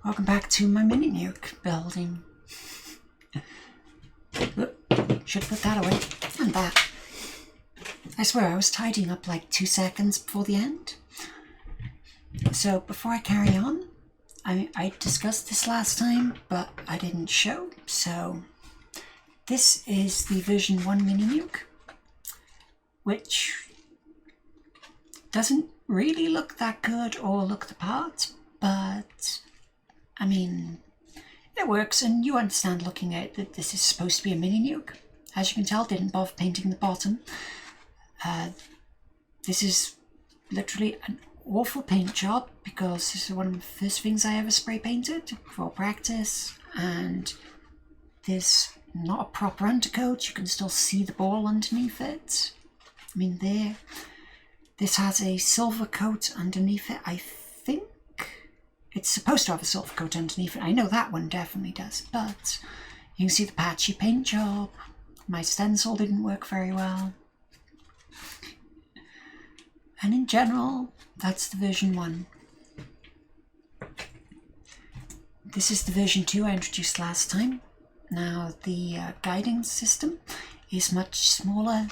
Welcome back to my Mini Nuke building. Should put that away. And that. I swear I was tidying up like 2 seconds before the end. So before I carry on, I discussed this last time, but I didn't show. So this is the version 1 Mini Nuke, which doesn't really look that good or look the part, but I mean, it works, and you understand looking at it that this is supposed to be a Mini Nuke. As you can tell, didn't bother painting the bottom. This is literally an awful paint job because this is one of the first things I ever spray painted for practice, and there's not a proper undercoat. You can still see the ball underneath it. I mean, this has a silver coat underneath it. I think it's supposed to have a silver coat underneath it. I know that one definitely does, but you can see the patchy paint job. My stencil didn't work very well. And in general, that's the version 1. This is the version 2 I introduced last time. Now the guiding system is much smaller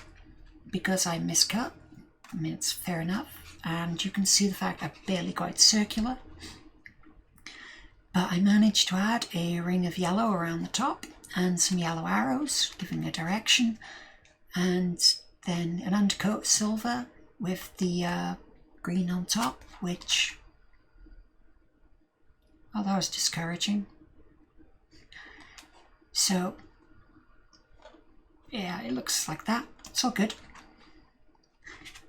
because I miscut. I mean, it's fair enough. And you can see the fact I barely got it circular. But I managed to add a ring of yellow around the top and some yellow arrows giving a direction, and then an undercoat of silver with the green on top, which, oh, that was discouraging. So yeah, it looks like that. It's all good.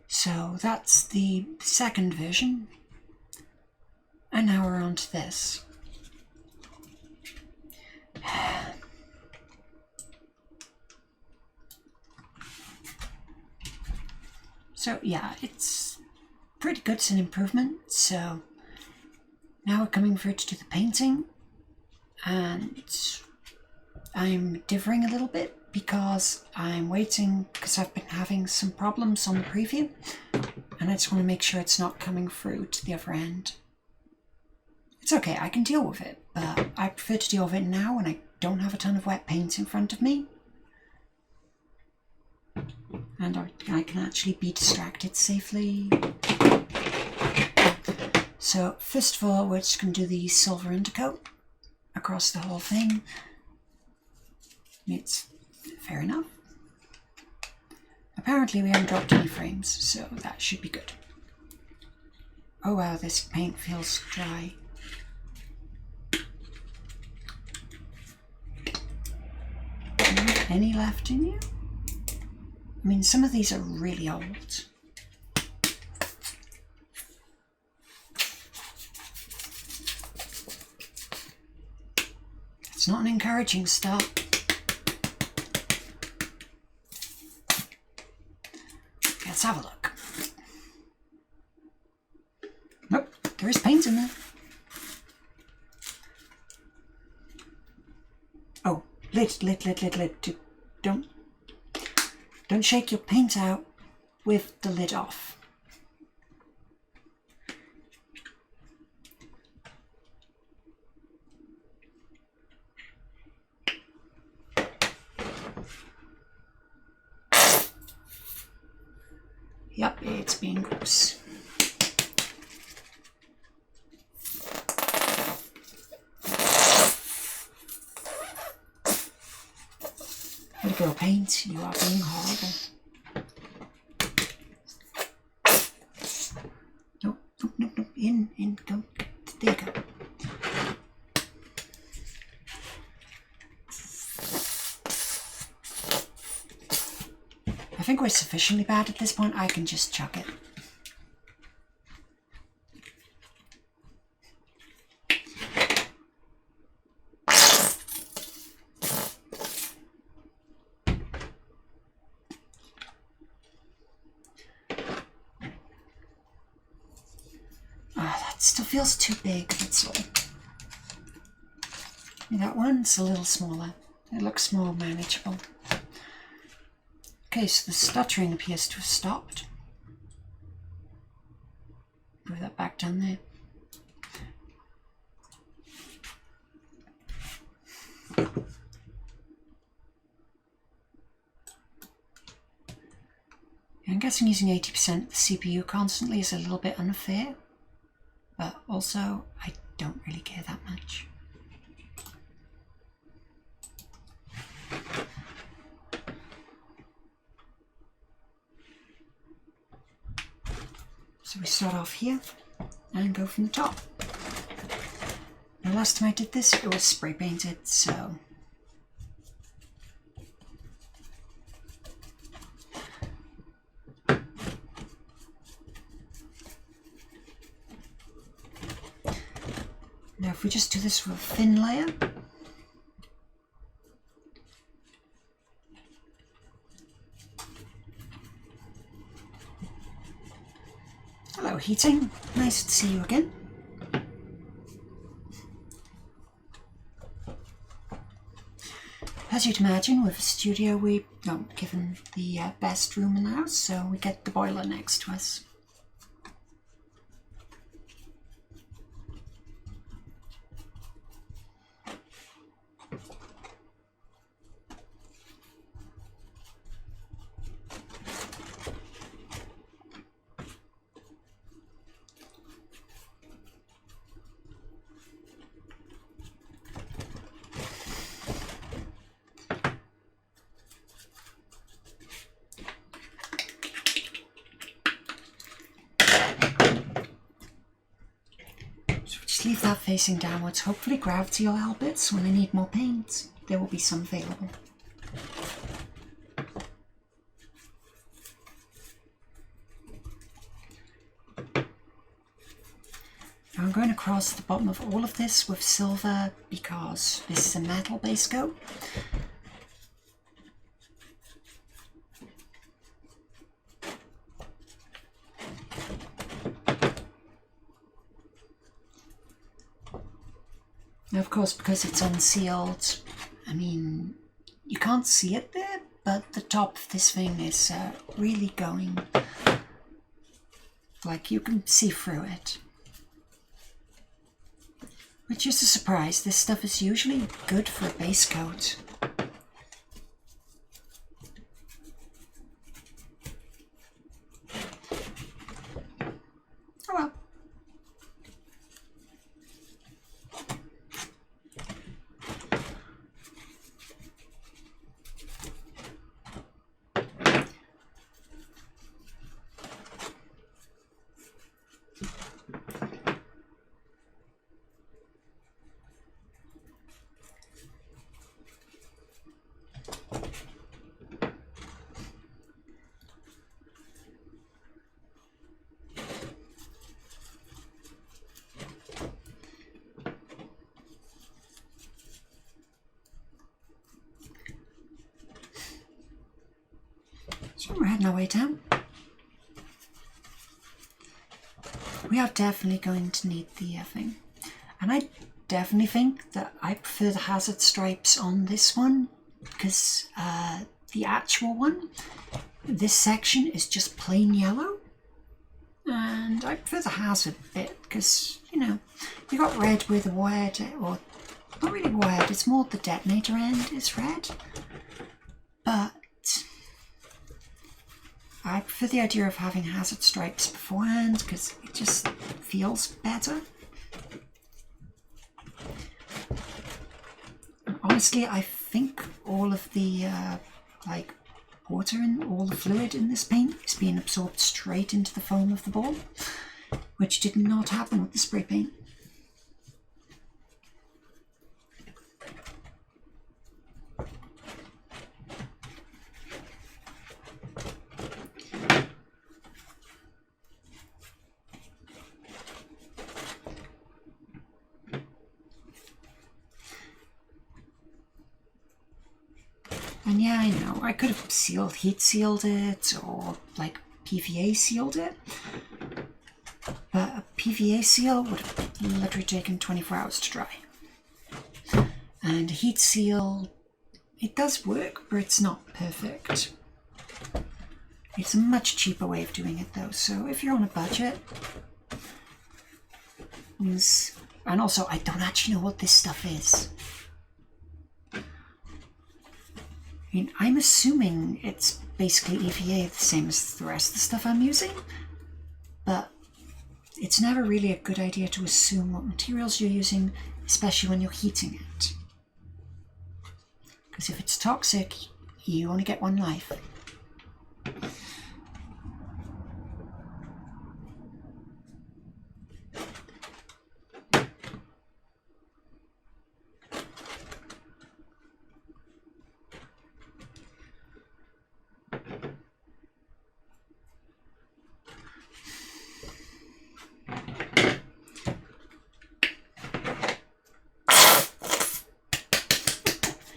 So that's the second version, and now we're on to this. So yeah, it's pretty good. It's an improvement. So now we're coming through to do the painting, and I'm differing a little bit because I'm waiting because I've been having some problems on the preview, and I just want to make sure it's not coming through to the other end. It's okay, I can deal with it, but I prefer to deal with it now when I don't have a ton of wet paint in front of me. And I can actually be distracted safely. So first of all, we're just going to do the silver undercoat across the whole thing. It's fair enough. Apparently we haven't dropped any frames, so that should be good. Oh wow, this paint feels dry. Any left in you? I mean, some of these are really old. It's not an encouraging start. Let's have a look. Nope, there is paint in there. Oh, lid. Don't shake your paint out with the lid off. Yep, it's being gross. Way to go, paint. You are being horrible. Nope. In, go. There you go. I think we're sufficiently bad at this point. I can just chuck it. Still feels too big, that's all. That one's a little smaller. It looks more manageable. Okay, so the stuttering appears to have stopped. Move that back down there. guessing using 80% of the CPU constantly is a little bit unfair, but also I don't really care that much. So we start off here and go from the top. Now last time I did this, it was spray painted, so now if we just do this with a thin layer, hello heating, nice to see you again. As you'd imagine, with a studio we don't given the best room in the house, so we get the boiler next to us. Leave that facing downwards. Hopefully gravity will help it, so when I need more paint, there will be some available. Now I'm going across the bottom of all of this with silver because this is a metal base coat. Now, of course, because it's unsealed, I mean, you can't see it there, but the top of this thing is really going, like you can see through it. Which is a surprise, this stuff is usually good for a base coat. Oh well. So we're heading our way down. We are definitely going to need the thing. And I definitely think that I prefer the hazard stripes on this one because the actual one, this section is just plain yellow. And I prefer the hazard bit because, you know, you got red with a wired, or not really wired, it's more the detonator end is red. But I prefer the idea of having hazard stripes beforehand because it just feels better. And honestly, I think all of the like water and all the fluid in this paint is being absorbed straight into the foam of the ball, which did not happen with the spray paint. And yeah, I know, I could have heat sealed it or like PVA sealed it, but a PVA seal would have literally taken 24 hours to dry. And heat seal, it does work, but it's not perfect. It's a much cheaper way of doing it though, so if you're on a budget, and also I don't actually know what this stuff is. I mean, I'm assuming it's basically EVA, the same as the rest of the stuff I'm using, but it's never really a good idea to assume what materials you're using, especially when you're heating it. Because if it's toxic, you only get one life.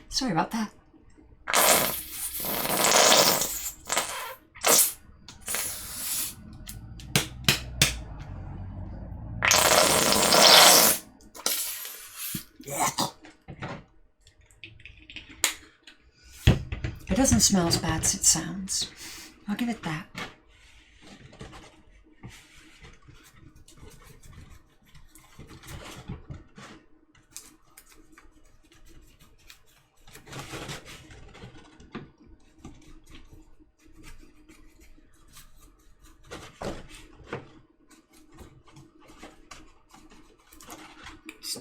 Sorry about that. It doesn't smell as bad as it sounds. I'll give it that.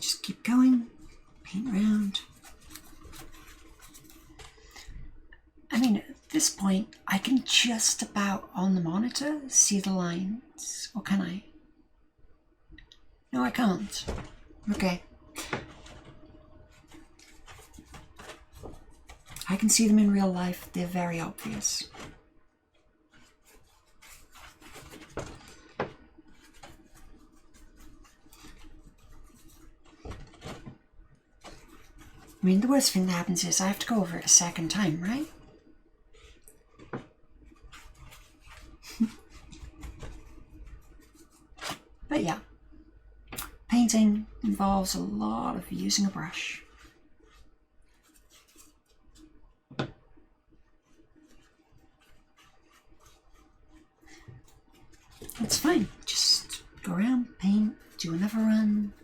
Just keep going, paint around. I mean, at this point, I can just about on the monitor see the lines. Or can I? No, I can't. Okay. I can see them in real life. They're very obvious. I mean, the worst thing that happens is I have to go over it a second time, right? But yeah, painting involves a lot of using a brush. It's fine, just go around, paint, do another run.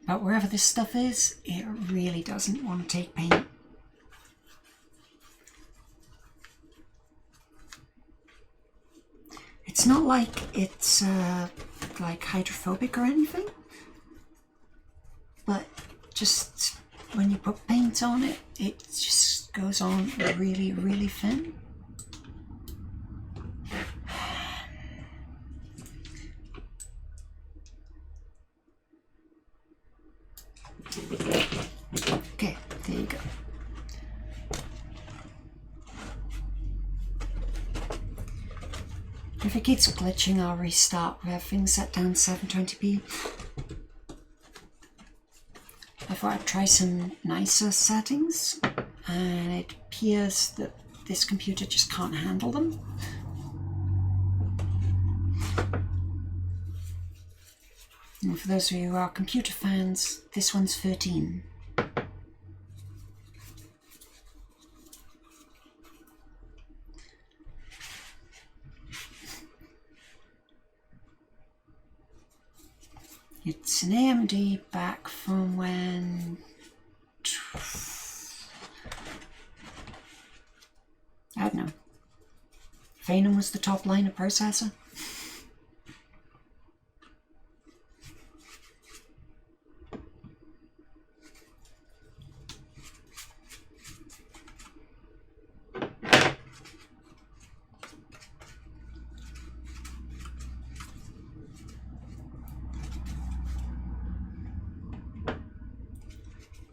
But wherever this stuff is, it really doesn't want to take paint. It's not like it's like hydrophobic or anything, but just when you put paint on it, it just goes on really, really thin. Okay, there you go. If it keeps glitching, I'll restart with everything set down to 720p. I thought I'd try some nicer settings, and it appears that this computer just can't handle them. And for those of you who are computer fans, this one's 13. It's an AMD back from when... I don't know. Phenom was the top line of processor.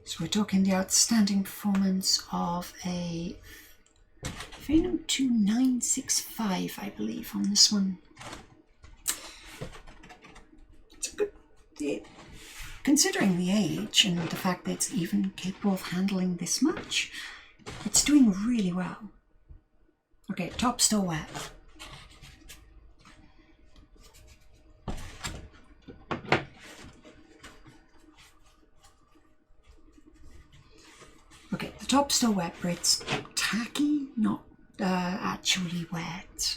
So we're talking the outstanding performance of a Phenom 2965, I believe, on this one. It's a good, considering the age and the fact that it's even capable of handling this much, it's doing really well. Okay, top's still wet. Okay, the top's still wet, but it's tacky, not actually wet.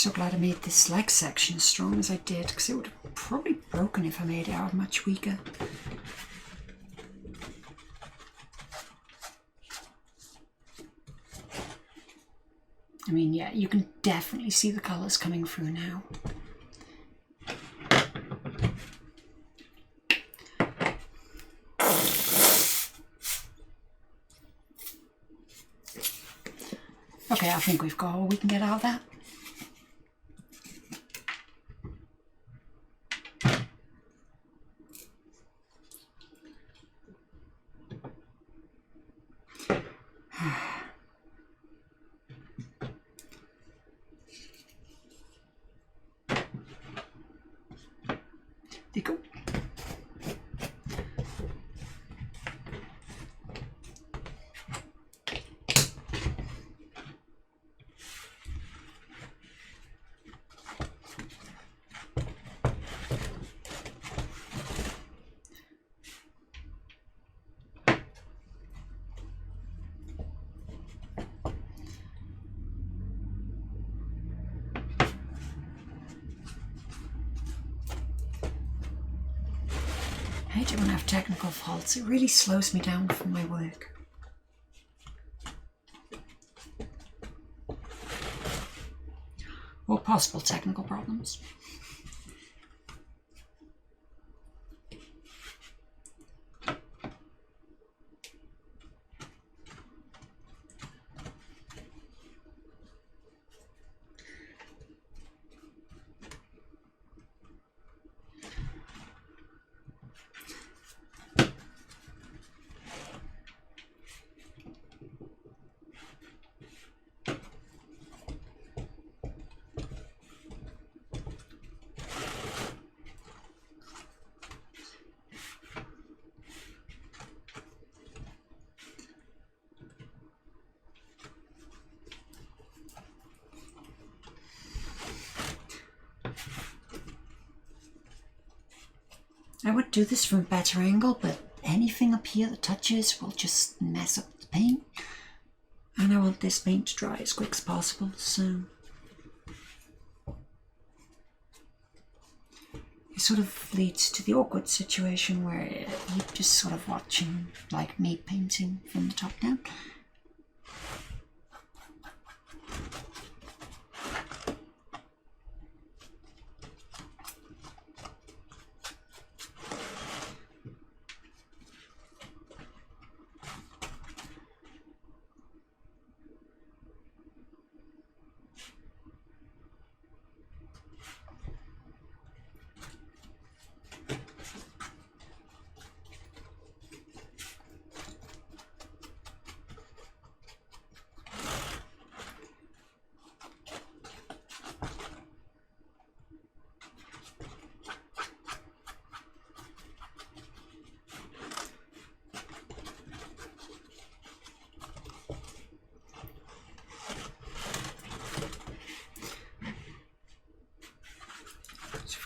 so glad I made this leg section as strong as I did, because it would have probably broken if I made it out much weaker. I mean, yeah, you can definitely see the colours coming through now. Okay, I think we've got all we can get out of that. There you go. I hate it when I have technical faults. It really slows me down from my work. Or possible technical problems. I would do this from a better angle, but anything up here that touches will just mess up the paint. And I want this paint to dry as quick as possible, so it sort of leads to the awkward situation where you're just sort of watching like me painting from the top down.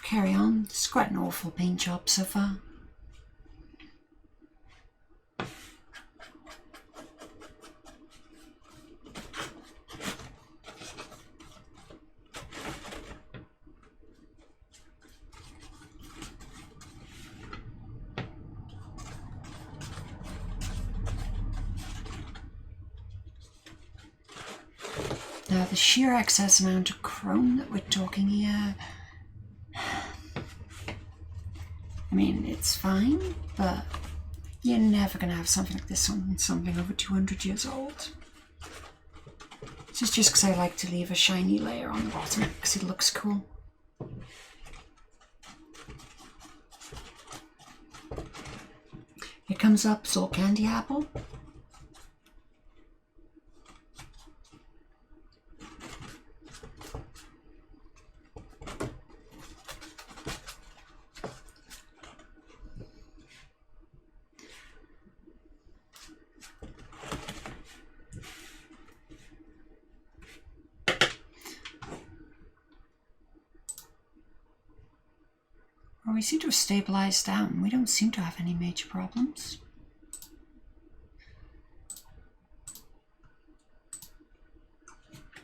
Carry on. It's quite an awful paint job so far. Now the sheer excess amount of chrome that we're talking here, I mean, it's fine, but you're never going to have something like this on something over 200 years old. This is just because I like to leave a shiny layer on the bottom because it looks cool. Here comes up Soul Candy Apple. We seem to have stabilized down. We don't seem to have any major problems.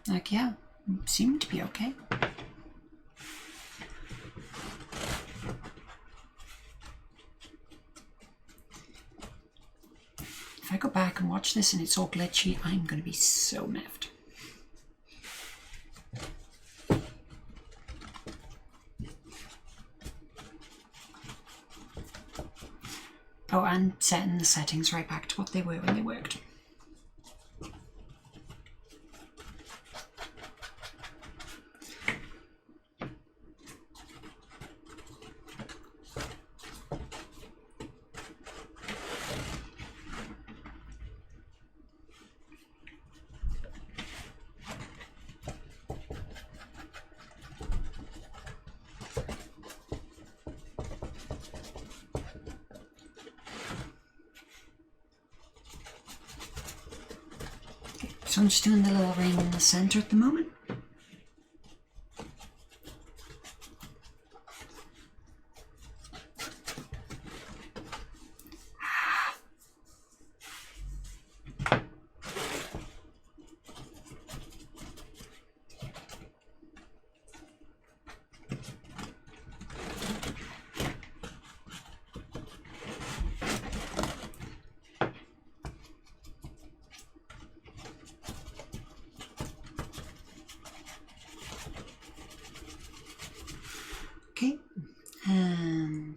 Like, yeah, seem to be okay. If I go back and watch this and it's all glitchy, I'm going to be so miffed. Oh, and setting the settings right back to what they were when they worked. So I'm just doing the little ring in the center at the moment. Okay, and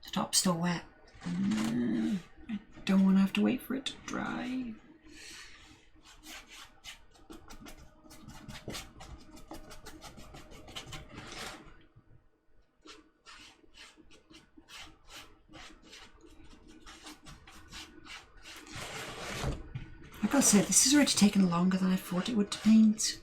the top's still wet. I don't want to have to wait for it to dry. I gotta say, this has already taken longer than I thought it would to paint.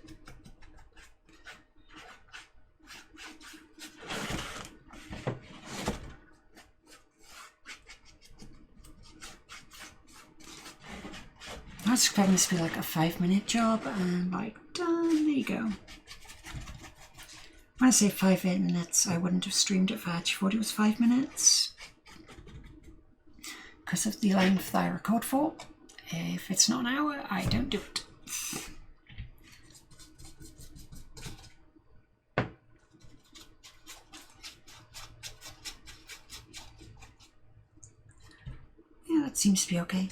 I was expecting this to be like a 5-minute job, and like, done, there you go. When I say 5 minutes, I wouldn't have streamed it if I actually thought it was 5 minutes. Because of the length that I record for. If it's not an hour, I don't do it. Yeah, that seems to be okay.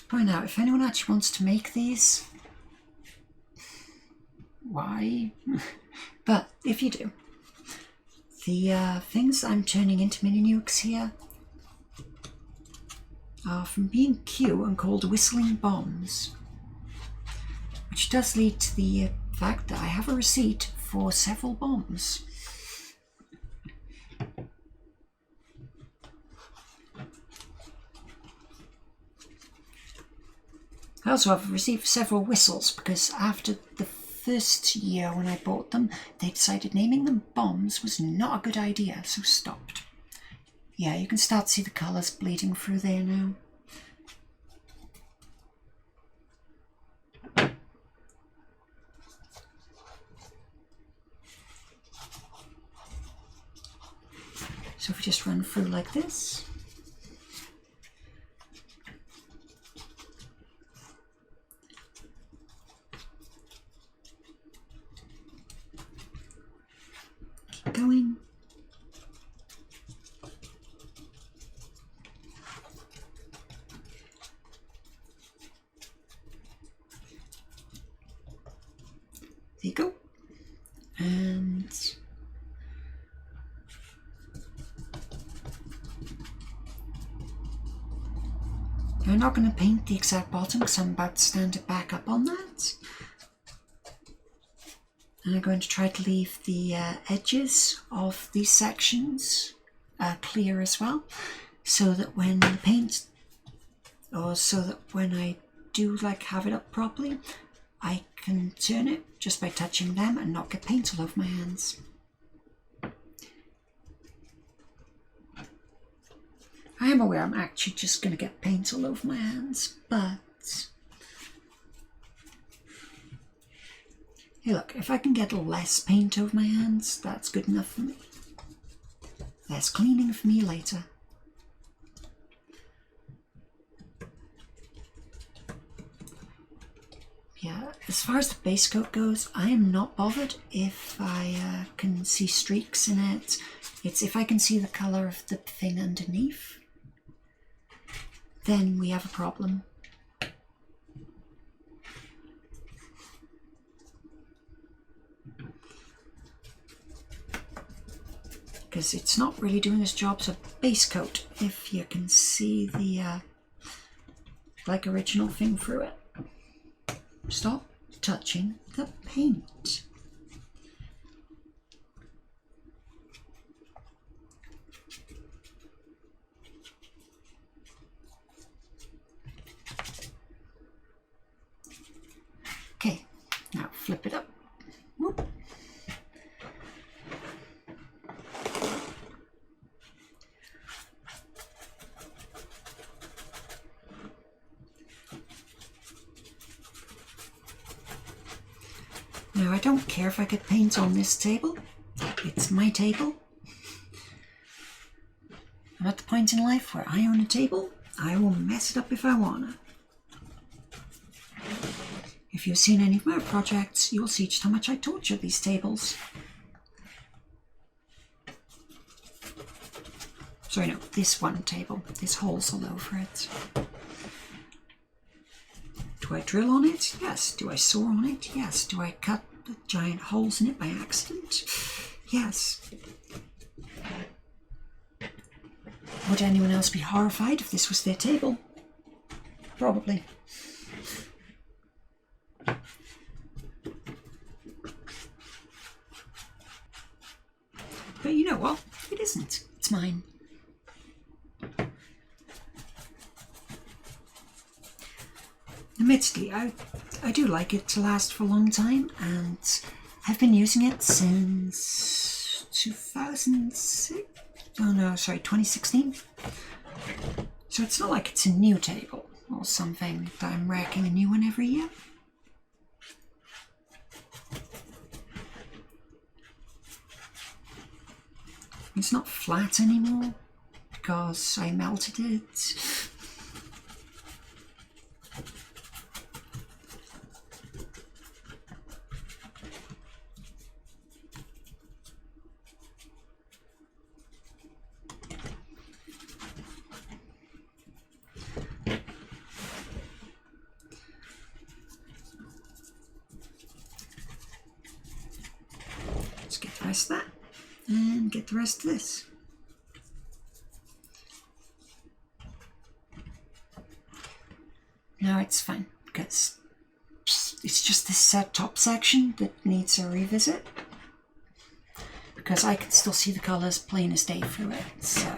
Point out, if anyone actually wants to make these, why? But if you do, the things I'm turning into mini nukes here are from B&Q and called whistling bombs, which does lead to the fact that I have a receipt for several bombs. I also have received several whistles because after the first year when I bought them, they decided naming them bombs was not a good idea, so stopped. Yeah, you can start to see the colours bleeding through there now. So if we just run through like this. Going. There you go. And I'm not going to paint the exact bottom because I'm about to stand it back up on that. And I'm going to try to leave the edges of these sections clear as well, so that when the paint, or so that when I do like have it up properly, I can turn it just by touching them and not get paint all over my hands. I am aware I'm actually just going to get paint all over my hands, but hey look, if I can get less paint over my hands, that's good enough for me. Less cleaning for me later. Yeah, as far as the base coat goes, I am not bothered if I can see streaks in it. It's if I can see the colour of the thing underneath, then we have a problem. Because it's not really doing its job as a base coat if you can see the like original thing through it. Stop touching the paint. Okay, now flip it up. Whoop. Now I don't care if I get paint on this table. It's my table. I'm at the point in life where I own a table. I will mess it up if I wanna. If you've seen any of my projects, you'll see just how much I torture these tables. Sorry, no, this one table. There's holes all over it. Do I drill on it? Yes. Do I saw on it? Yes. Do I cut the giant holes in it by accident? Yes. Would anyone else be horrified if this was their table? Probably. But you know what? It isn't. It's mine. Admittedly, I do like it to last for a long time, and I've been using it since 2006. Oh no, sorry, 2016. So it's not like it's a new table or something that I'm racking a new one every year. It's not flat anymore because I melted it. Let's get the rest of that and get the rest of this. No, it's fine because it's just this top section that needs a revisit, because I can still see the colours plain as day through it, so.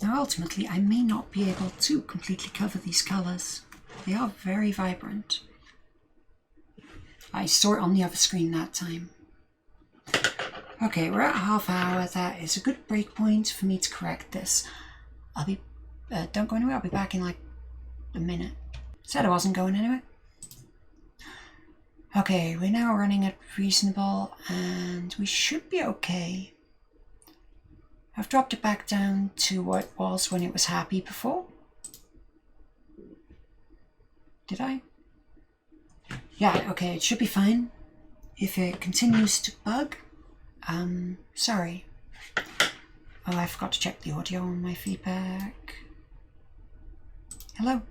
Now ultimately I may not be able to completely cover these colours. They are very vibrant. I saw it on the other screen that time. Okay, we're at a half hour. That is a good break point for me to correct this. I'll be... don't go anywhere, I'll be back in like a minute. Said I wasn't going anywhere. Okay, we're now running at reasonable and we should be okay. I've dropped it back down to what it was when it was happy before. Did I? Yeah, okay, it should be fine. If it continues to bug, sorry. Oh, I forgot to check the audio on my feedback. Hello?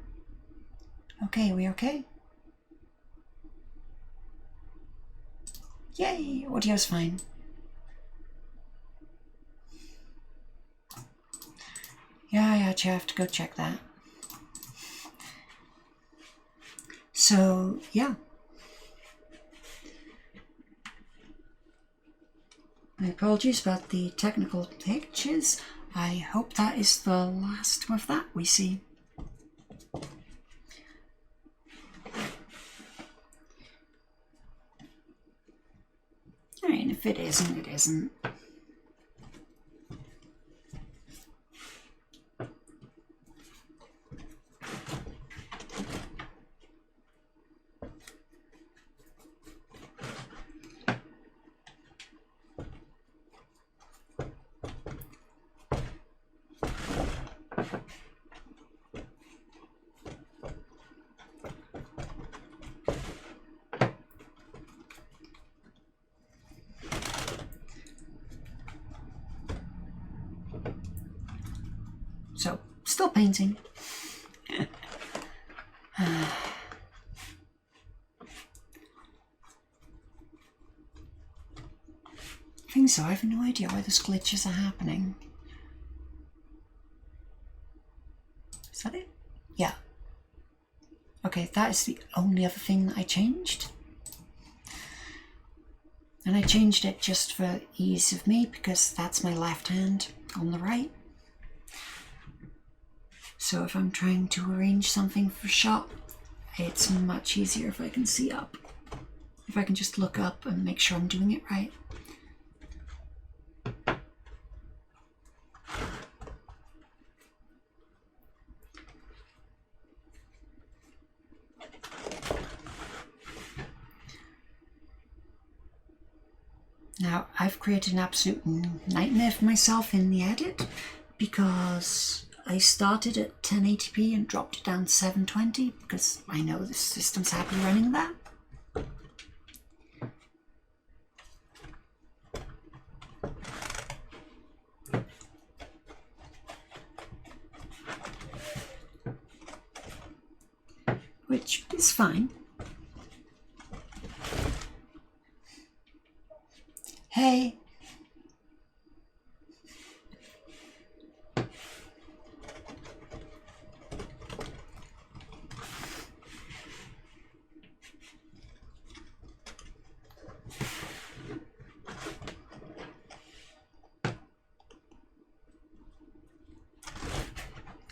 Okay, are we okay? Yay, audio's fine. Yeah, I actually have to go check that. So yeah, my apologies about the technical hitches. I hope that is the last of that we see. And if it isn't, it isn't. So, still painting. So I have no idea why those glitches are happening. Is that it? Yeah. Okay, that is the only other thing that I changed. And I changed it just for ease of me because that's my left hand on the right. So if I'm trying to arrange something for shot, it's much easier if I can see up. If I can just look up and make sure I'm doing it right. Now, I've created an absolute nightmare for myself in the edit because I started at 1080p and dropped it down to 720 because I know the system's happy running that. Which is fine. Hey.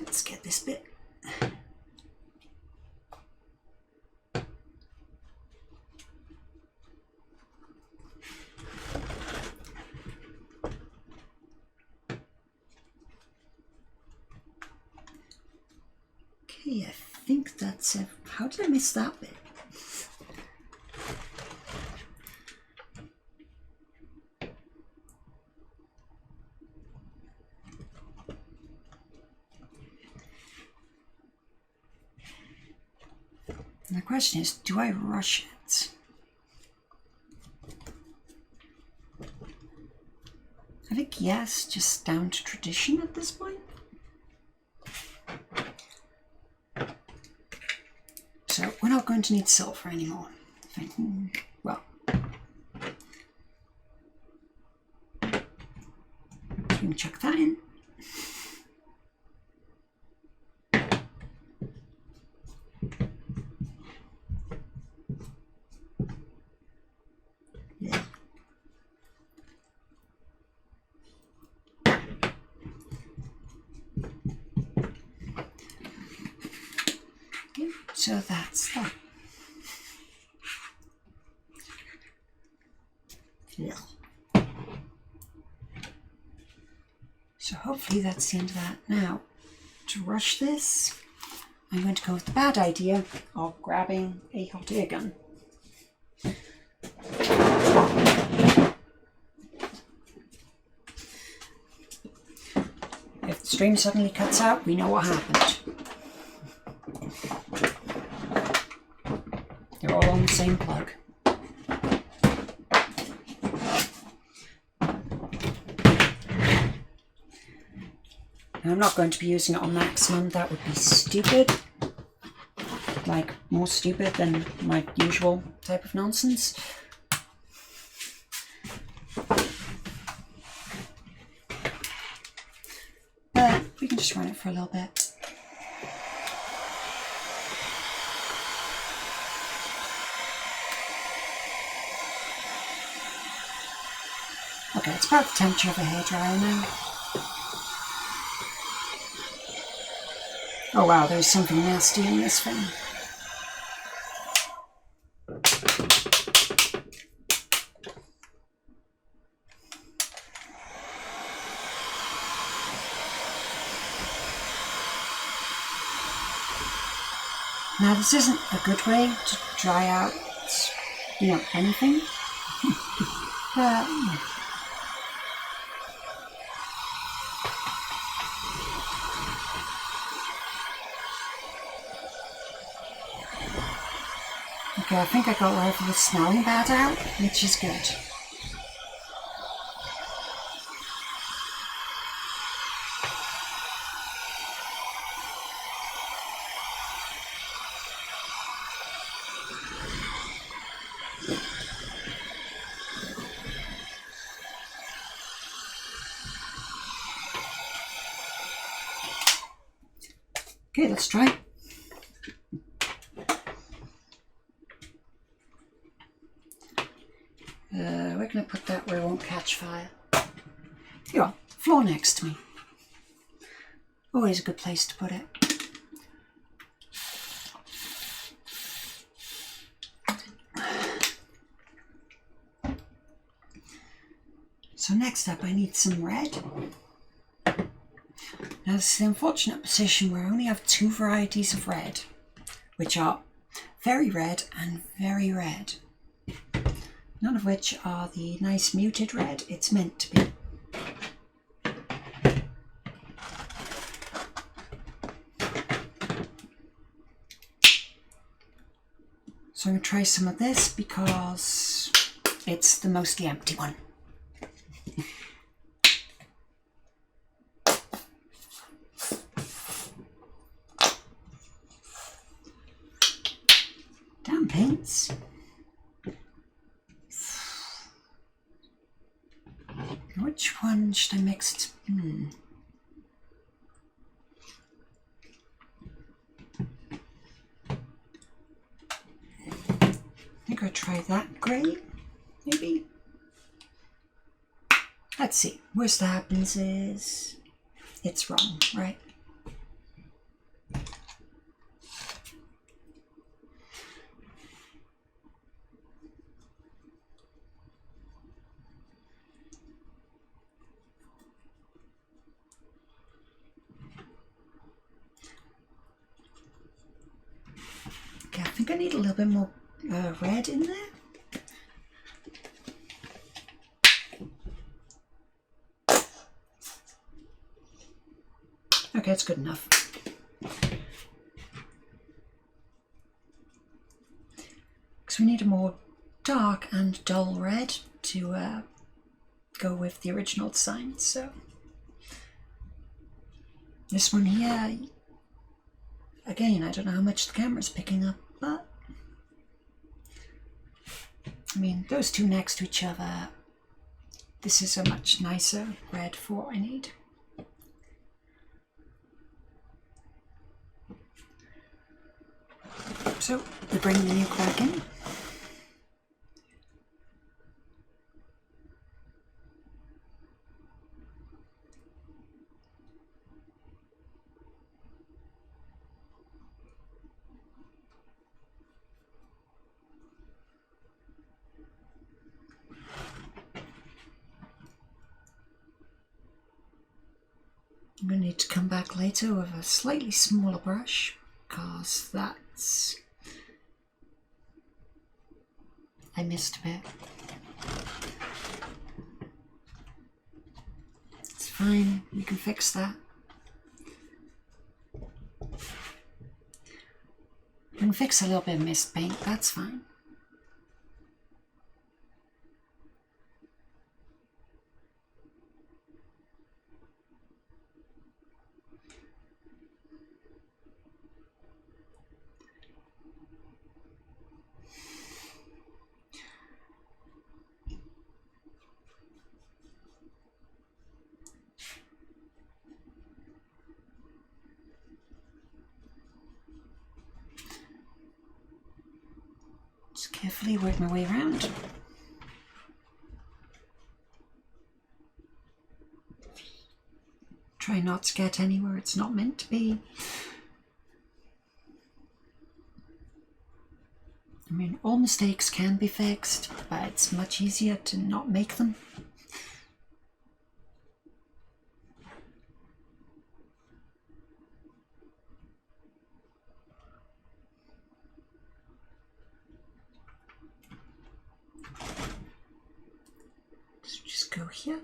Let's get this bit. Okay, I think that's it. How did I miss that bit? And the question is, do I rush it? I think yes, just down to tradition at this point. So we're not going to need silver anymore. Well, we can chuck that in. Yeah. Okay, so that's that. Yeah. So hopefully that's the end of that. Now, to rush this, I'm going to go with the bad idea of grabbing a hot air gun. If the stream suddenly cuts out, we know what happened. They're all on the same plug. Now, I'm not going to be using it on maximum, that would be stupid. Like, more stupid than my usual type of nonsense. But we can just run it for a little bit. Okay, it's about the temperature of a hairdryer now. Oh wow, there's something nasty in this thing. Now this isn't a good way to dry out, anything, but okay, I think I got whatever was smelling bad out, which is good. Okay, let's try. We're going to put that where it won't catch fire. Here you are, floor next to me. Always a good place to put it. So next up, I need some red. Now this is the unfortunate position where I only have two varieties of red, which are very red and very red. None of which are the nice muted red it's meant to be. So I'm going to try some of this because it's the mostly empty one. Damn paints. Which one should I mix it? I think I'll try that grey, maybe. Let's see. Worst that happens is it's wrong, right? Okay, I think I need a little bit more red in there. Okay, it's good enough. Because we need a more dark and dull red to go with the original design. So this one here, again, I don't know how much the camera's picking up, but I mean, those two next to each other, this is a much nicer red for what I need. So we bring the nuke back in. I'm going to need to come back later with a slightly smaller brush because that's... I missed a bit. It's fine, we can fix that. We can fix a little bit of mist paint, that's fine. Just carefully work my way around. Try not to get anywhere it's not meant to be. I mean, all mistakes can be fixed, but it's much easier to not make them. So just go here.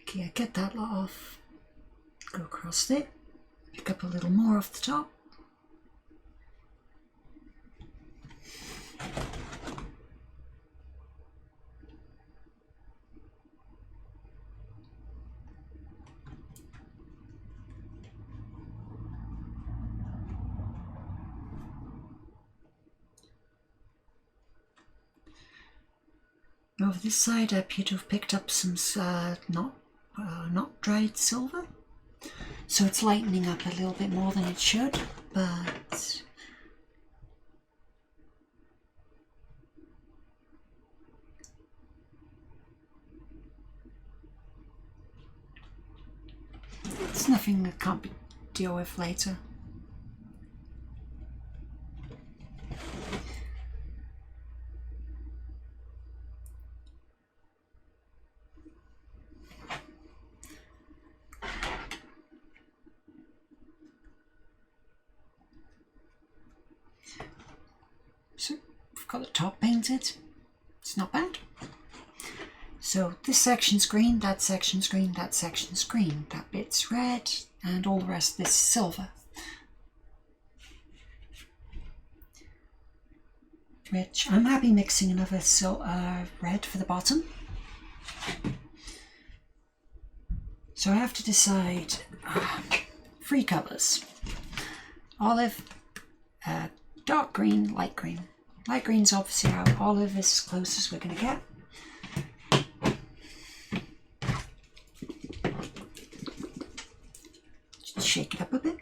Okay, I get that lot off. Go across there. Pick up a little more off the top. Over this side I appear to have picked up some not dried silver. So it's lightening up a little bit more than it should, but it's nothing that can't be dealt with later. So we've got the top painted. It's not bad. So this section's green, that section's green, that section's green, that bit's red, and all the rest of this is silver. Which I'm happy mixing another red for the bottom. So I have to decide 3 colours. Olive, dark green, light green. Light green's obviously out. Olive is as close as we're going to get. Just shake it up a bit.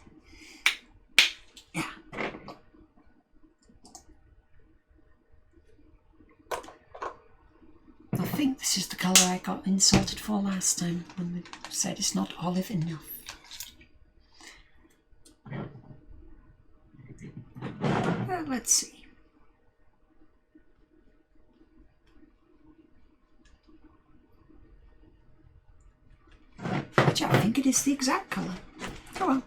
Yeah. I think this is the colour I got insulted for last time when we said it's not olive enough. Let's see. Actually, I think it is the exact colour. Oh well.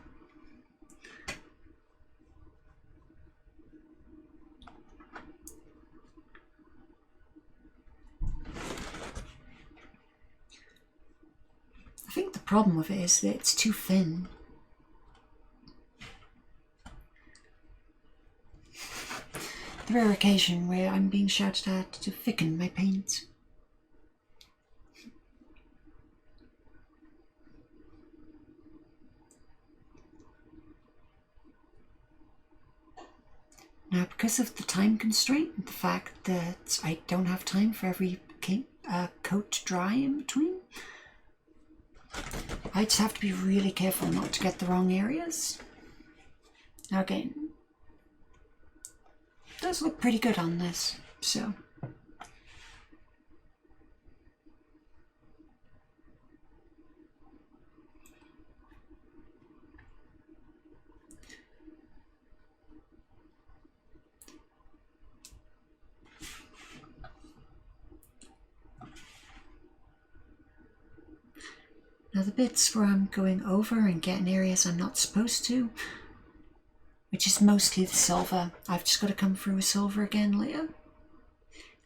I think the problem with it is that it's too thin. The rare occasion where I'm being shouted at to thicken my paint. Now, because of the time constraint, the fact that I don't have time for every coat to dry in between, I just have to be really careful not to get the wrong areas. Now again, it does look pretty good on this, so. Now the bits where I'm going over and getting areas I'm not supposed to, which is mostly the silver, I've just got to come through with silver again later,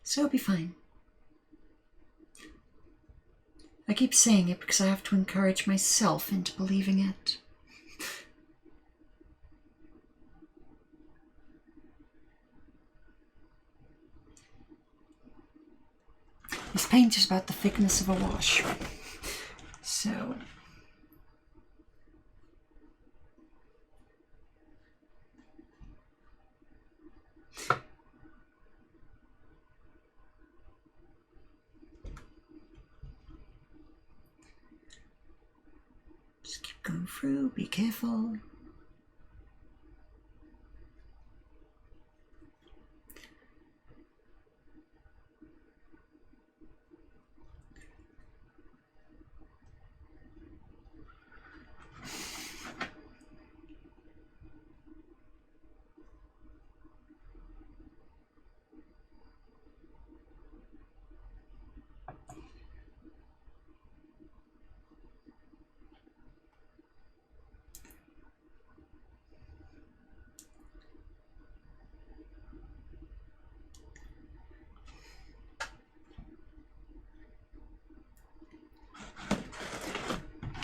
so it'll be fine. I keep saying it because I have to encourage myself into believing it. This paint is about the thickness of a wash. So be careful.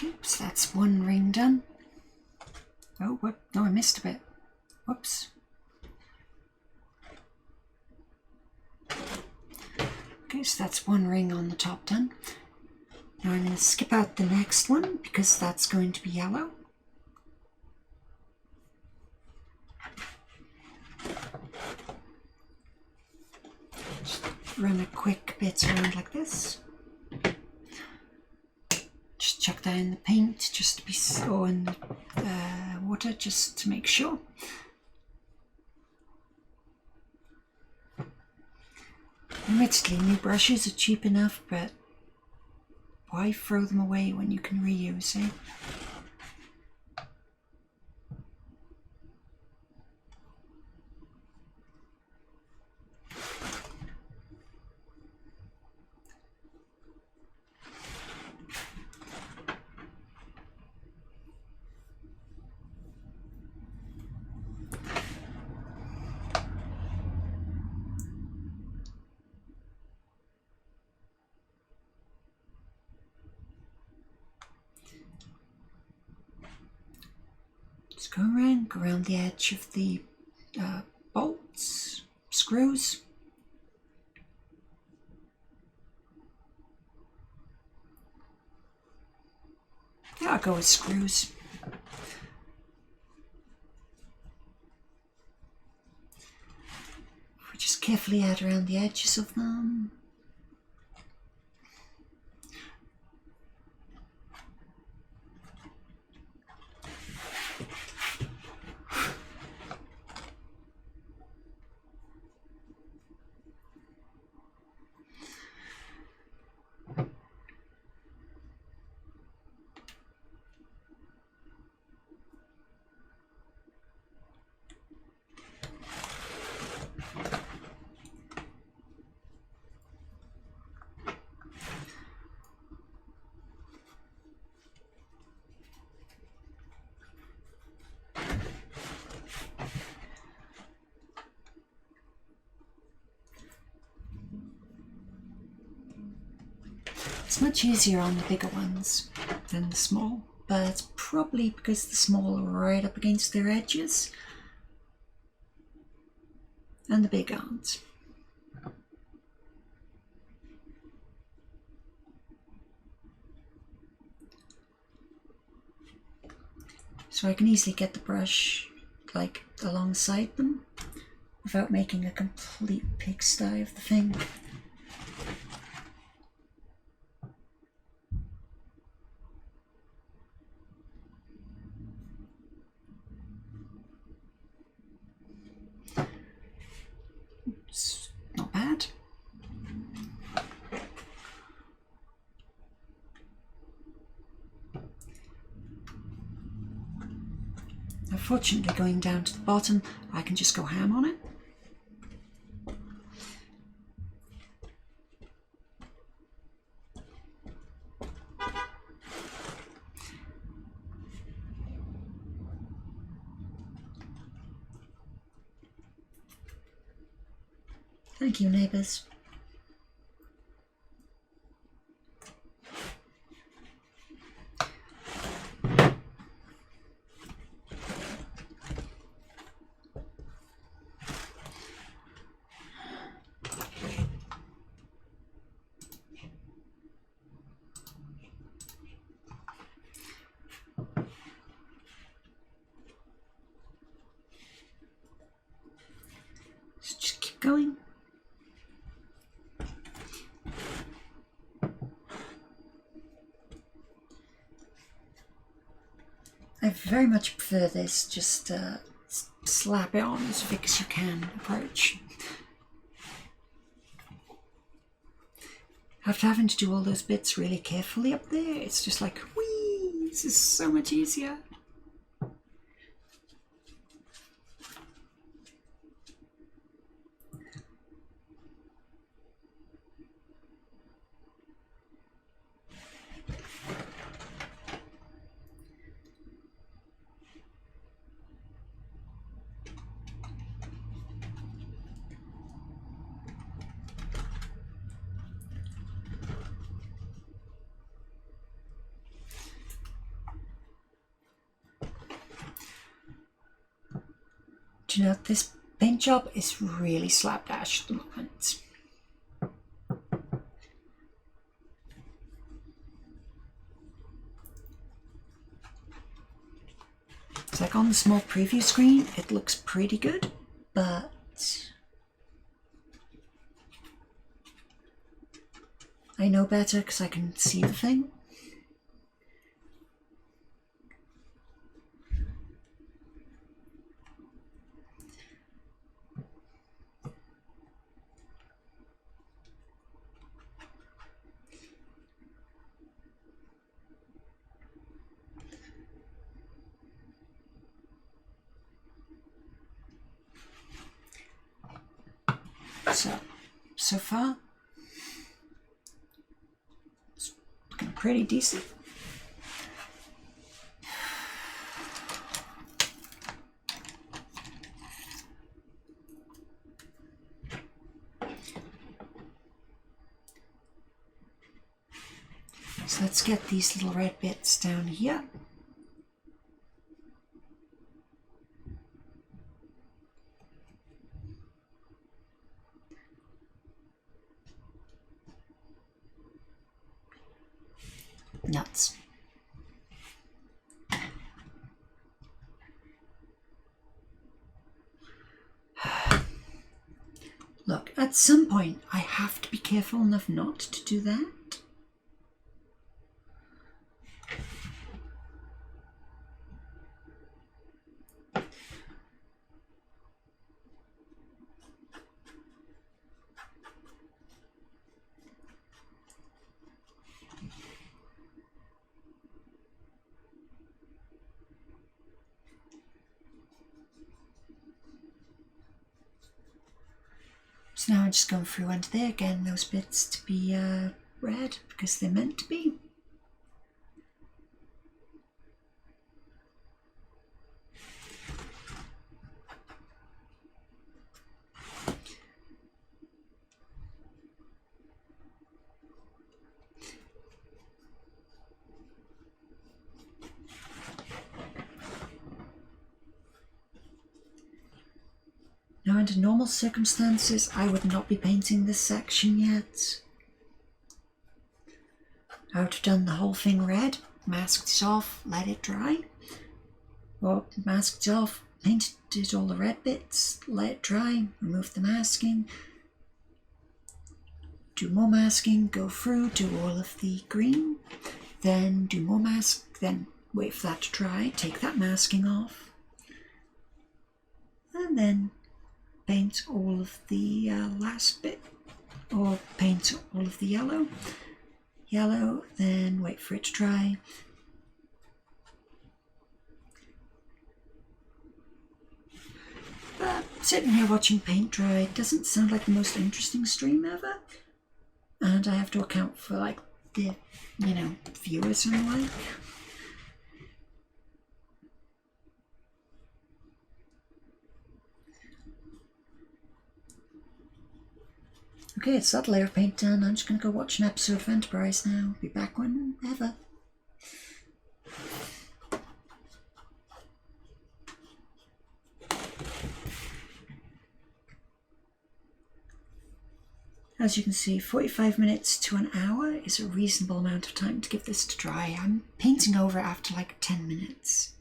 Oops, that's one ring done. Oh, what? No, I missed a bit. Whoops. Okay, so that's one ring on the top done. Now I'm going to skip out the next one because that's going to be yellow. Just run a quick bit around like this. Just chuck that in the paint just to be so in the water just to make sure. Admittedly, new brushes are cheap enough, but why throw them away when you can reuse, eh? Just go around the edge of the bolts, screws. Yeah, I'll go with screws. We just carefully add around the edges of them. It's much easier on the bigger ones than the small, but it's probably because the small are right up against their edges and the big aren't. So I can easily get the brush like alongside them without making a complete pigsty of the thing. It's not bad. Unfortunately, going down to the bottom, I can just go ham on it. Thank you, neighbours. Just keep going. very much prefer this, just slap it on as thick as you can approach. After having to do all those bits really carefully up there, it's just like, whee, this is so much easier. Do you know, this paint job is really slapdash at the moment. It's like on the small preview screen, it looks pretty good, but I know better because I can see the thing. So far, it's looking pretty decent. So let's get these little red bits down here. Nuts. Look, at some point I have to be careful enough not to do that. So now I'm just going through under there again, those bits to be red because they're meant to be. Now, under normal circumstances, I would not be painting this section yet. I would have done the whole thing red, masked it off, let it dry. Or masked it off, painted all the red bits, let it dry, remove the masking. Do more masking, go through, do all of the green. Then do more mask, then wait for that to dry, take that masking off. And then paint all of the last bit, or paint all of the yellow, then wait for it to dry. Sitting here watching paint dry doesn't sound like the most interesting stream ever, and I have to account for like the, viewers and the like. Okay, it's that layer of paint done. I'm just going to go watch an episode of Enterprise now. Be back whenever. As you can see, 45 minutes to an hour is a reasonable amount of time to give this to dry. I'm painting over after like 10 minutes.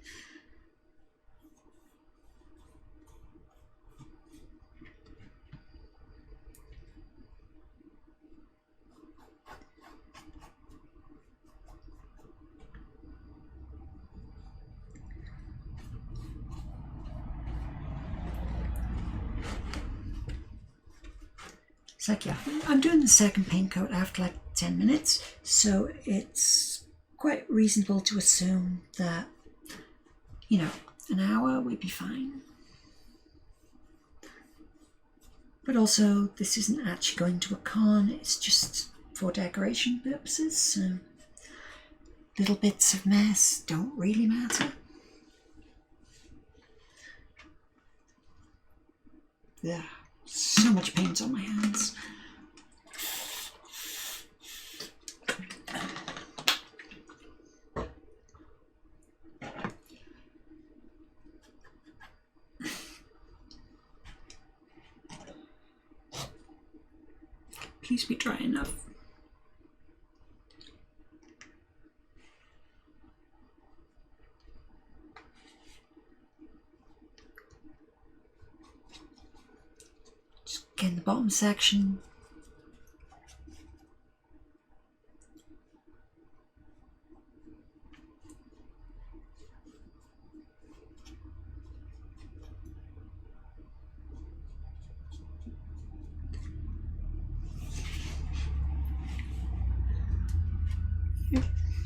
It's like, yeah, I'm doing the second paint coat after like 10 minutes, so it's quite reasonable to assume that, you know, an hour we'd be fine. But also, this isn't actually going to a con, it's just for decoration purposes, so little bits of mess don't really matter. Yeah, so much paint on my hands. Please be dry enough. Just get in the bottom section.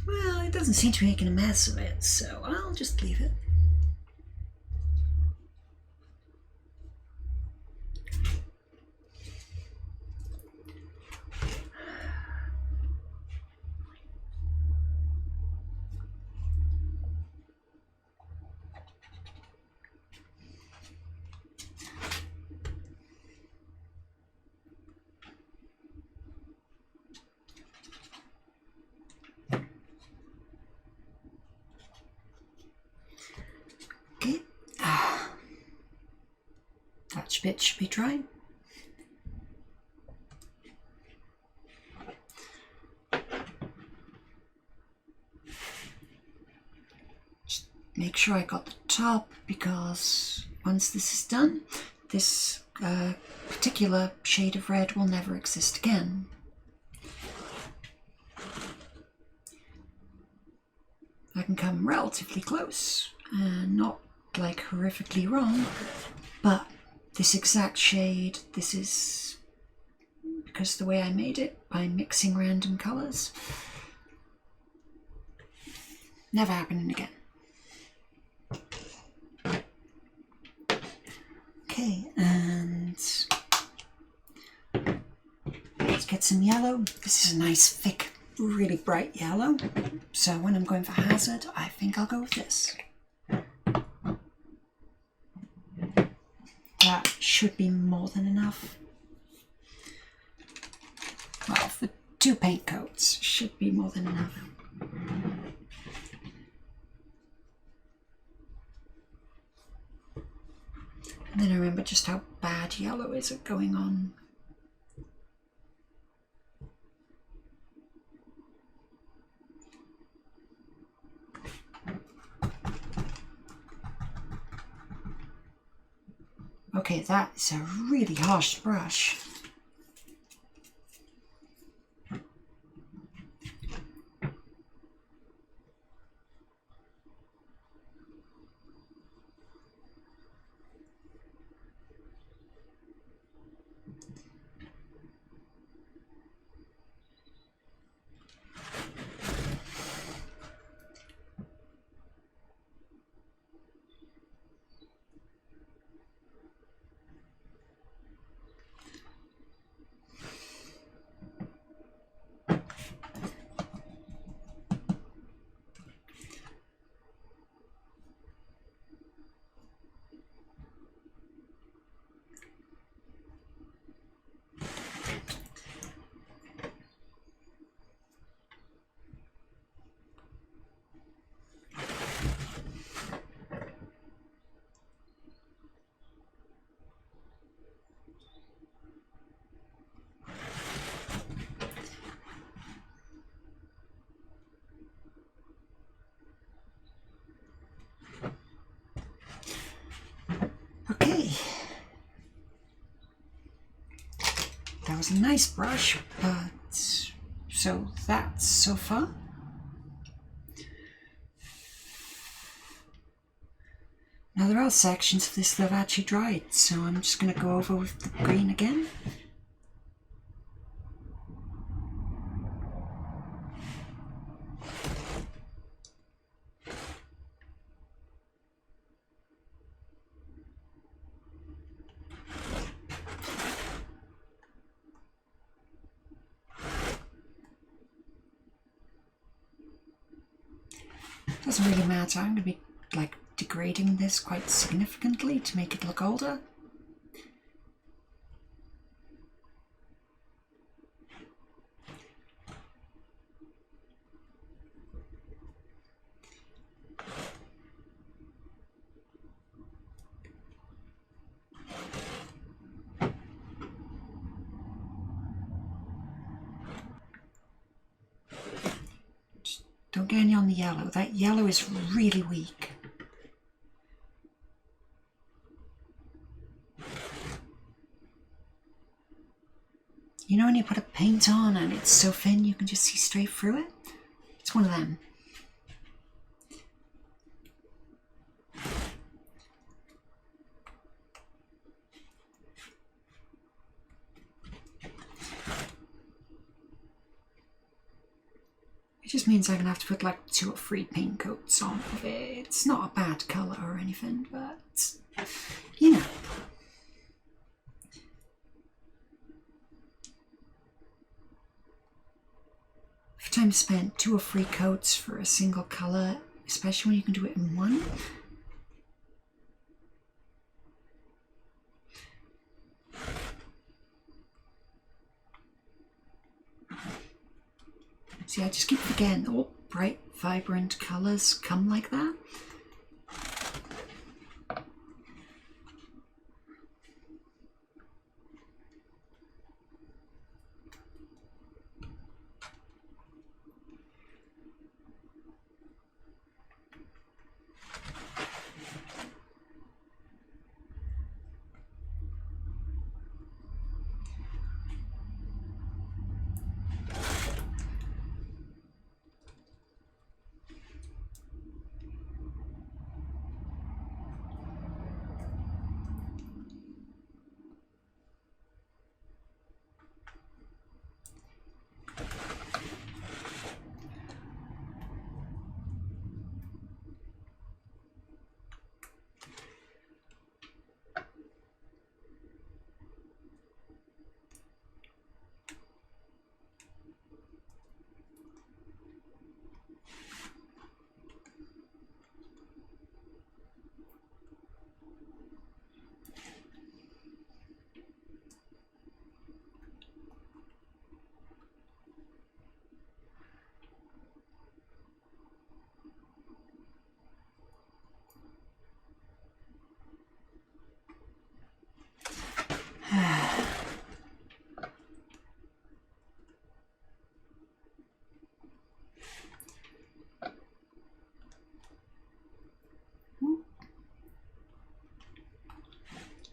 Well, it doesn't seem to be making a mess of it, so I'll just leave it. Okay. That bit should be dry. Just make sure I got the top, because once this is done, this particular shade of red will never exist again. I can come relatively close and not like horrifically wrong, but this exact shade, this is because the way I made it by mixing random colors. Never happening again. Okay, and let's get some yellow. This is a nice thick, really bright yellow, so when I'm going for hazard, I think I'll go with this. That should be more than enough. Well, for 2 paint coats, should be more than enough. And then I remember just how bad yellow is at going on. Okay, that is a really harsh brush. Okay, that was a nice brush, but so that's so far. Now there are sections of this that have actually dried, so I'm just going to go over with the green again. Doesn't really matter. I'm going to be like degrading this quite significantly to make it look older. Don't get any on the yellow. That yellow is really weak. You know when you put a paint on and it's so thin you can just see straight through it? It's one of them. It just means I'm going to have to put like 2 or 3 paint coats on of it. It's not a bad colour or anything, but you know. If time spent 2 or 3 coats for a single colour, especially when you can do it in one. See, I just keep forgetting all bright, vibrant colours come like that.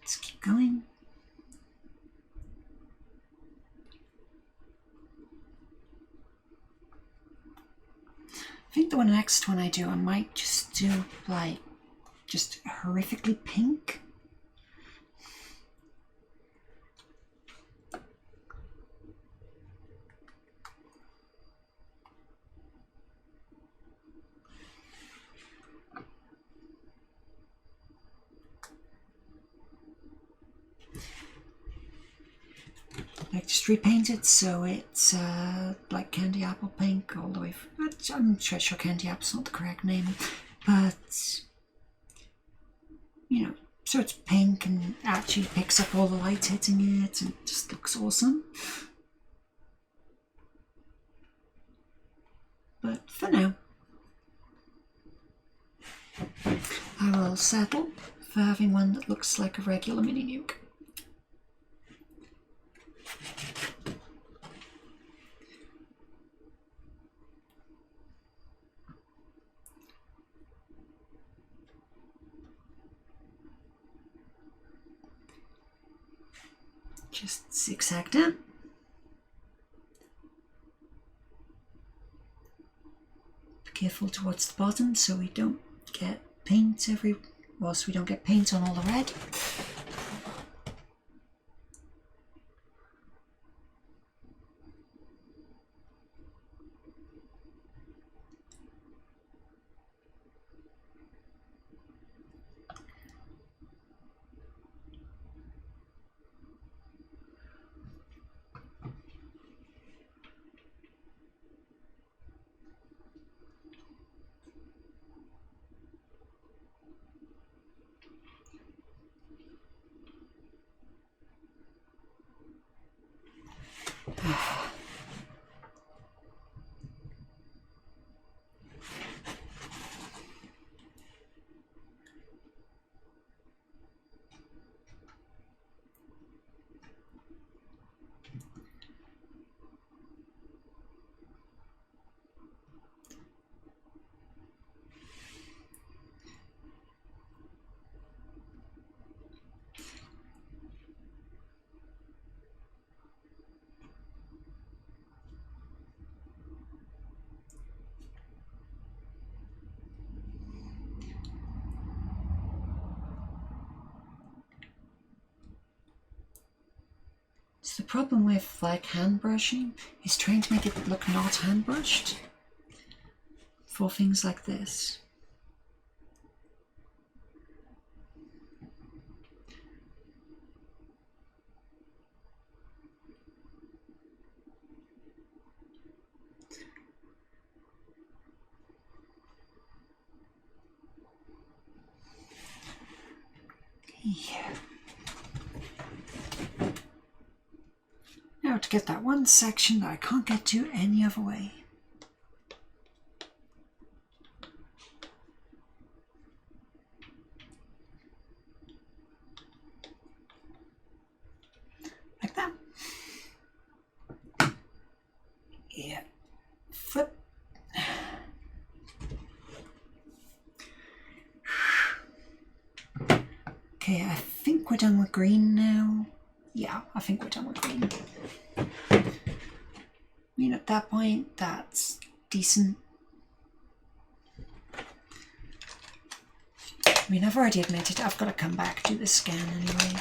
Let's keep going. I think the next one I do, I might just do like just horrifically pink. Like just repaint it so it's like candy apple pink all the way through. I'm sure candy apple's not the correct name, but you know, so it's pink and actually picks up all the light hitting it and just looks awesome. But for now, I will settle for having one that looks like a regular Mini Nuke. Just zigzag down. Be careful towards the bottom so we don't get paint so we don't get paint on all the red. So the problem with like hand brushing is trying to make it look not hand brushed for things like this. Yeah. Now to get that one section that I can't get to any other way. Like that. Yeah. Flip. Okay, I think we're done with green now. Yeah, I think we're done with green. I mean, at that point, that's decent. I mean, I've already admitted I've got to come back to the scan anyway.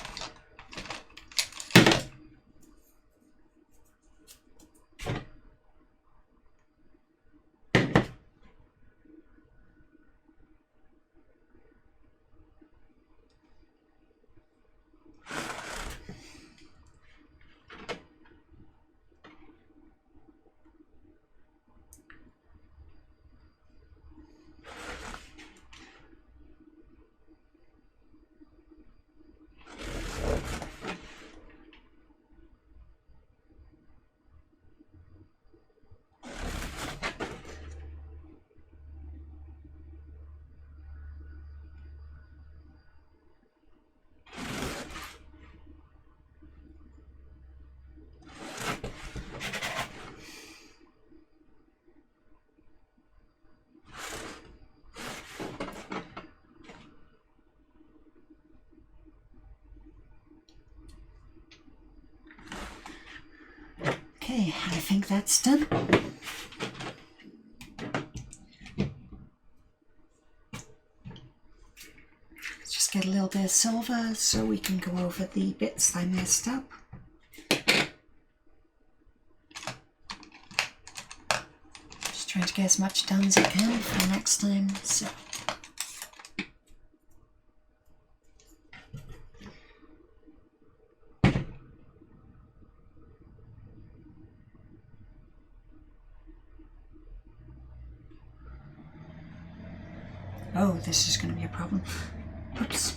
Okay, I think that's done. Let's just get a little bit of silver so we can go over the bits I messed up. Just trying to get as much done as I can for next time. So. Oh, this is going to be a problem. Oops.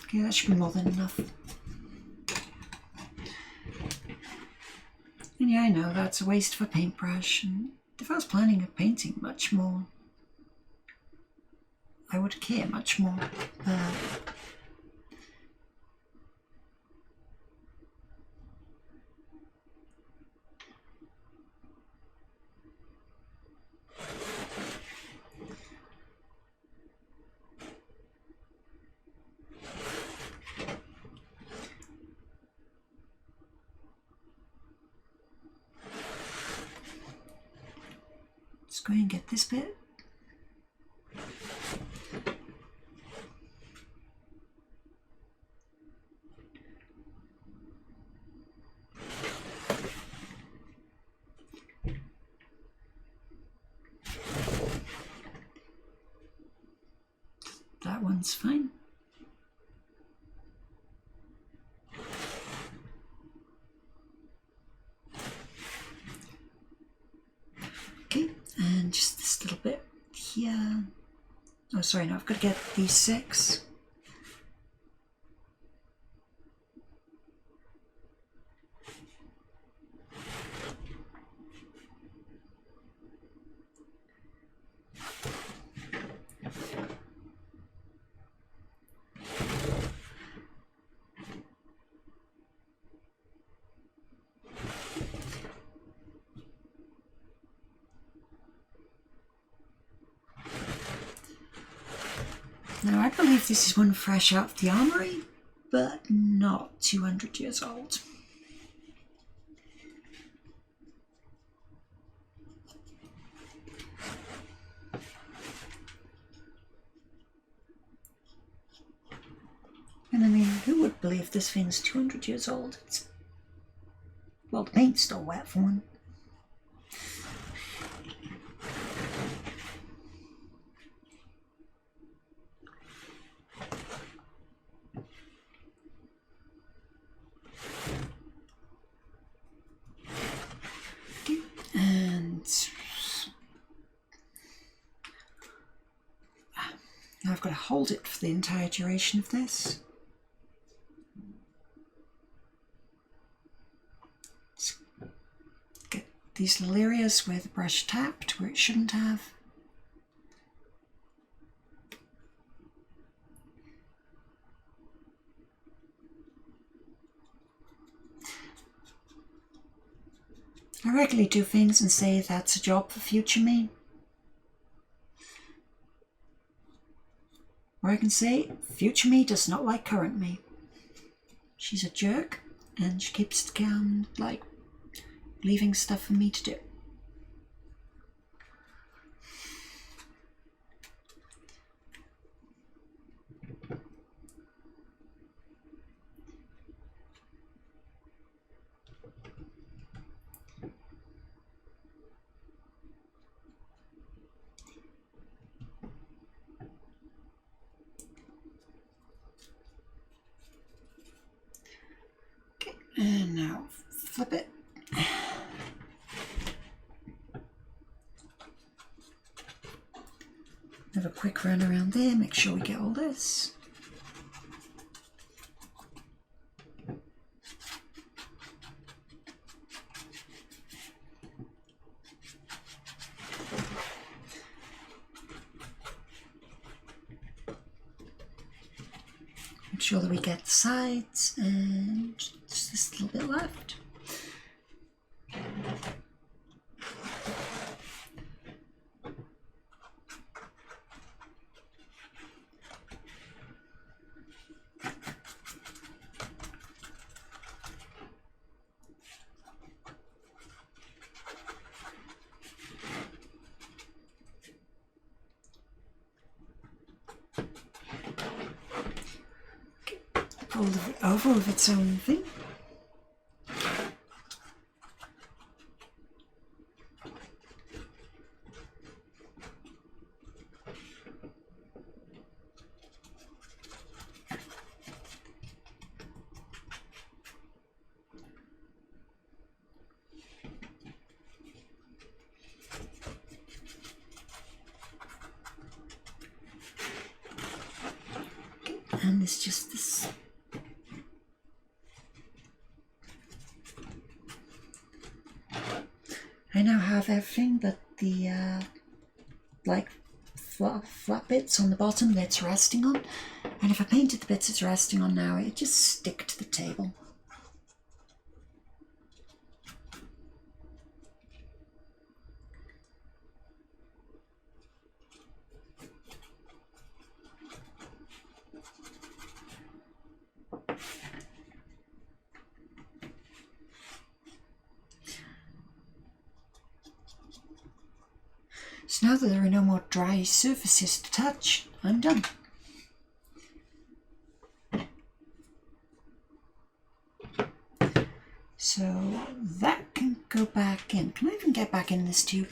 Okay, that should be more than enough. And yeah, I know that's a waste of a paintbrush, and if I was planning on painting much more, I would care much more. Let's go and get this bit. That one's fine. Oh, sorry, no, I've got to get these 6. Now, I believe this is one fresh out of the armory, but not 200 years old. And I mean, who would believe this thing's 200 years old? Well, the paint's still wet for one. And now I've got to hold it for the entire duration of this. Let's get these little areas where the brush tapped, where it shouldn't have. I regularly do things and say that's a job for future me. Or I can say future me does not like current me. She's a jerk and she keeps like leaving stuff for me to do. And now flip it. Have a quick run around there, make sure we get all this. Make sure that we get the sides and just this little bit left. Fold it over with its own thing. And it's just this. I now have everything but the like flat bits on the bottom that it's resting on, and if I painted the bits it's resting on now, it'd just stick to the table. So now that there are no more dry surfaces to touch, I'm done. So that can go back in. Can I even get back in this tube?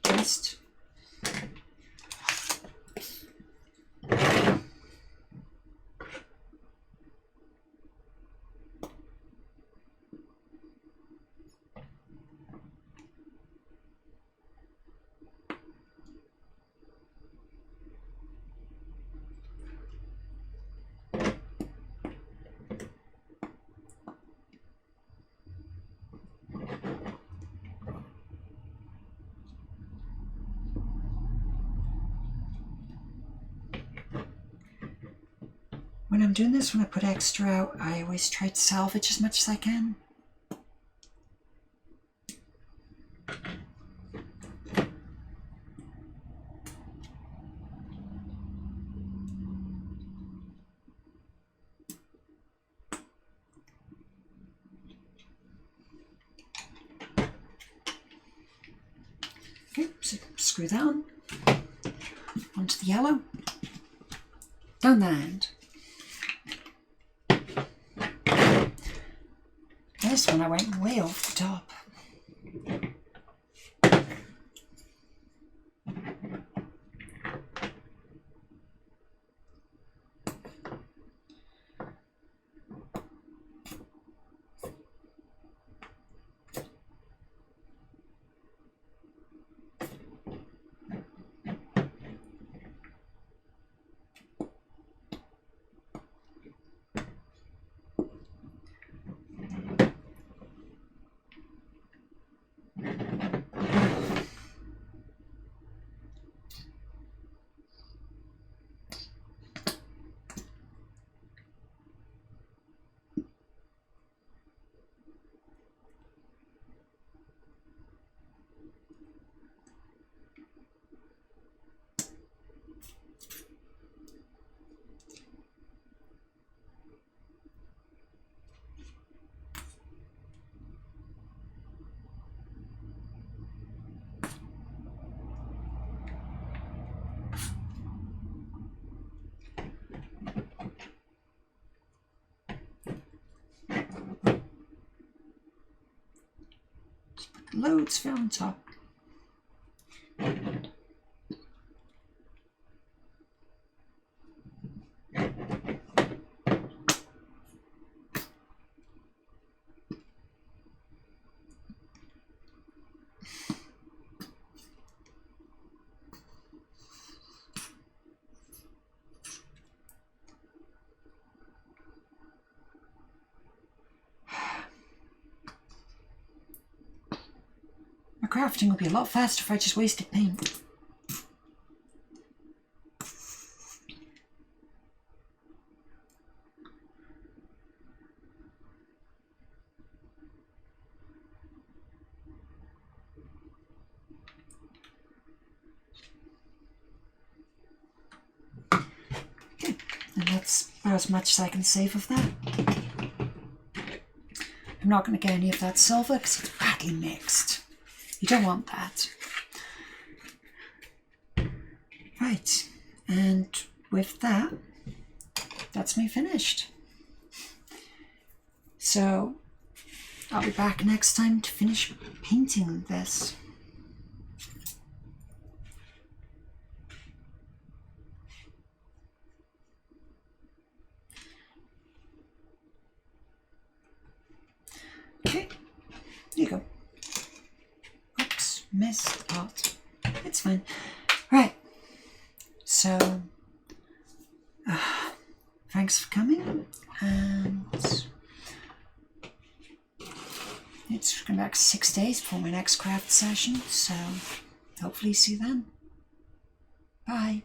Just. when I'm doing this, when I put extra out, I always try to salvage as much as I can. Okay, so screw that on. Onto the yellow. Down the end. This one I went way off the top. Loads fell on top. My crafting would be a lot faster if I just wasted paint. Okay, and that's about as much as I can save of that. I'm not going to get any of that silver because it's badly mixed. You don't want that. Right, and with that, that's me finished. So I'll be back next time to finish painting this. Okay, there you go. Oops, missed the part. It's fine. Right, so thanks for coming, and it's going back 6 days before my next craft session, so hopefully see you then. Bye.